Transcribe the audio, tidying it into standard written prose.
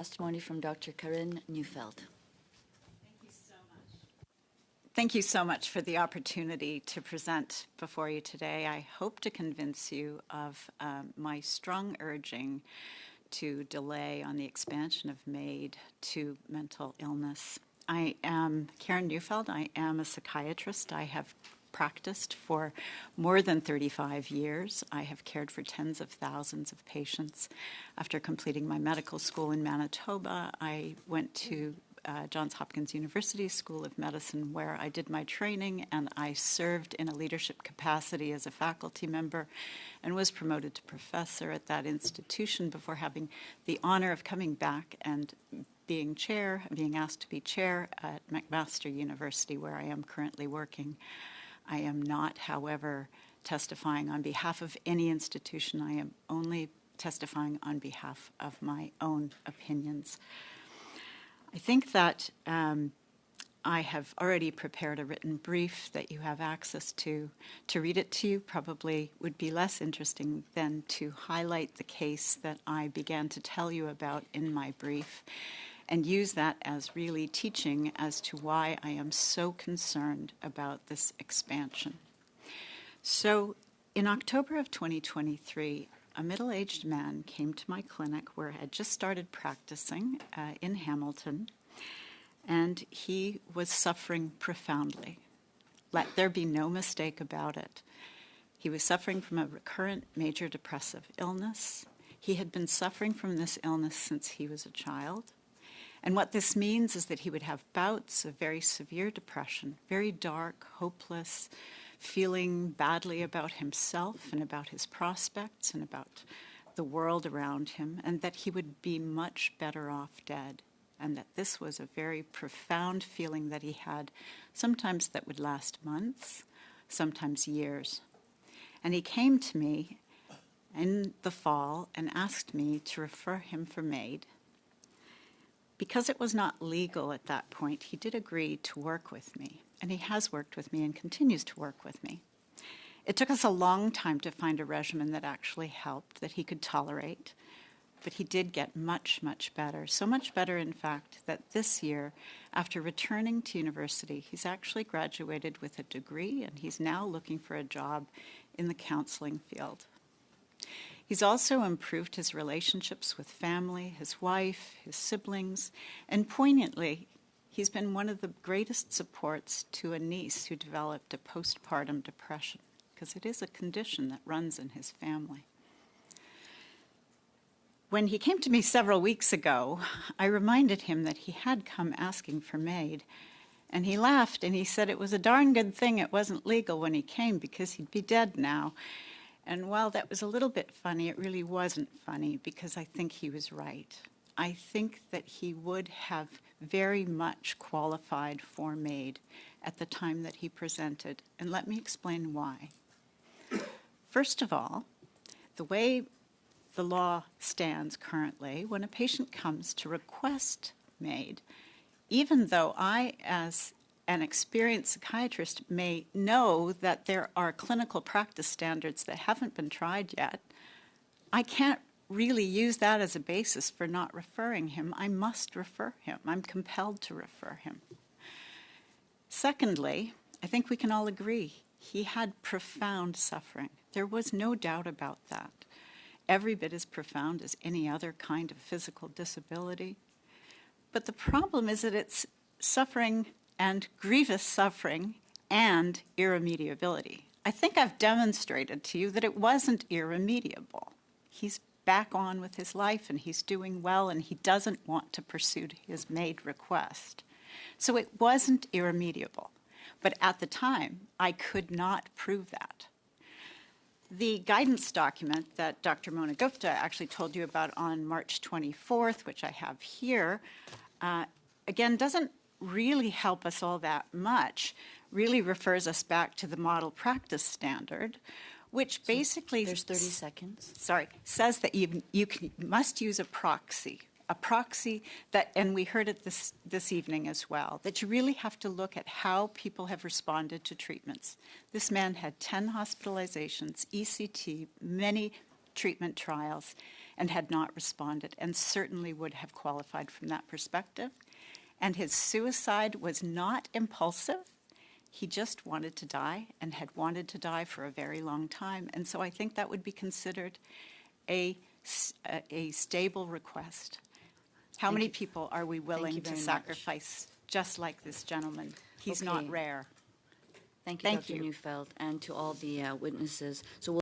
Testimony from Dr. Karin Neufeld. Thank you so much for the opportunity to present before you today. I hope to convince you of my strong urging to delay on the expansion of MAID to mental illness. I am Karin Neufeld. I am a psychiatrist. I have practiced for more than 35 years. I have cared for tens of thousands of patients. After completing my medical school in Manitoba, I went to Johns Hopkins University School of Medicine, where I did my training, and I served in a leadership capacity as a faculty member and was promoted to professor at that institution before having the honor of coming back and being asked to be chair at McMaster University, where I am currently working. I am not, however, testifying on behalf of any institution. I am only testifying on behalf of my own opinions. I think that I have already prepared a written brief that you have access to. To read it to you probably would be less interesting than to highlight the case that I began to tell you about in my brief and use that as really teaching as to why I am so concerned about this expansion. So in October of 2023, a middle-aged man came to my clinic where I had just started practicing in Hamilton, and he was suffering profoundly. Let there be no mistake about it. He was suffering from a recurrent major depressive illness. He had been suffering from this illness since he was a child. And what this means is that he would have bouts of very severe depression, very dark, hopeless, feeling badly about himself and about his prospects and about the world around him, and that he would be much better off dead, and that this was a very profound feeling that he had, sometimes that would last months, sometimes years. And he came to me in the fall and asked me to refer him for MAID. Because it was not legal at that point, he did agree to work with me, and he has worked with me and continues to work with me. It took us a long time to find a regimen that actually helped, that he could tolerate, but he did get much, much better. So much better, in fact, that this year, after returning to university, he's actually graduated with a degree, and he's now looking for a job in the counseling field. He's also improved his relationships with family, his wife, his siblings, and poignantly, he's been one of the greatest supports to a niece who developed a postpartum depression, because it is a condition that runs in his family. When he came to me several weeks ago, I reminded him that he had come asking for MAID, and he laughed and he said it was a darn good thing it wasn't legal when he came because he'd be dead now. And while that was a little bit funny, it really wasn't funny because I think he was right. I think that he would have very much qualified for MAID at the time that he presented, and let me explain why. First of all, the way the law stands currently, when a patient comes to request MAID, even though I, as an experienced psychiatrist, may know that there are clinical practice standards that haven't been tried yet, I can't really use that as a basis for not referring him. I must refer him. I'm compelled to refer him. Secondly, I think we can all agree he had profound suffering. There was no doubt about that. Every bit as profound as any other kind of physical disability. But the problem is that it's suffering and grievous suffering and irremediability. I think I've demonstrated to you that it wasn't irremediable. He's back on with his life and he's doing well and he doesn't want to pursue his MAID request. So it wasn't irremediable. But at the time, I could not prove that. The guidance document that Dr. Mona Gupta actually told you about on March 24th, which I have here, again, doesn't really help us all that much, really refers us back to the model practice standard, which basically— There's 30 seconds. Sorry, says that you must use a proxy that, and we heard it this evening as well, that you really have to look at how people have responded to treatments. This man had 10 hospitalizations, ECT, many treatment trials, and had not responded, and certainly would have qualified from that perspective. And his suicide was not impulsive. He just wanted to die and had wanted to die for a very long time. And so I think that would be considered a stable request. How many people are we willing to very much. sacrifice just like this gentleman? He's not Okay. rare. Thank you, Thank Dr. you. Neufeld, and to all the witnesses. So we'll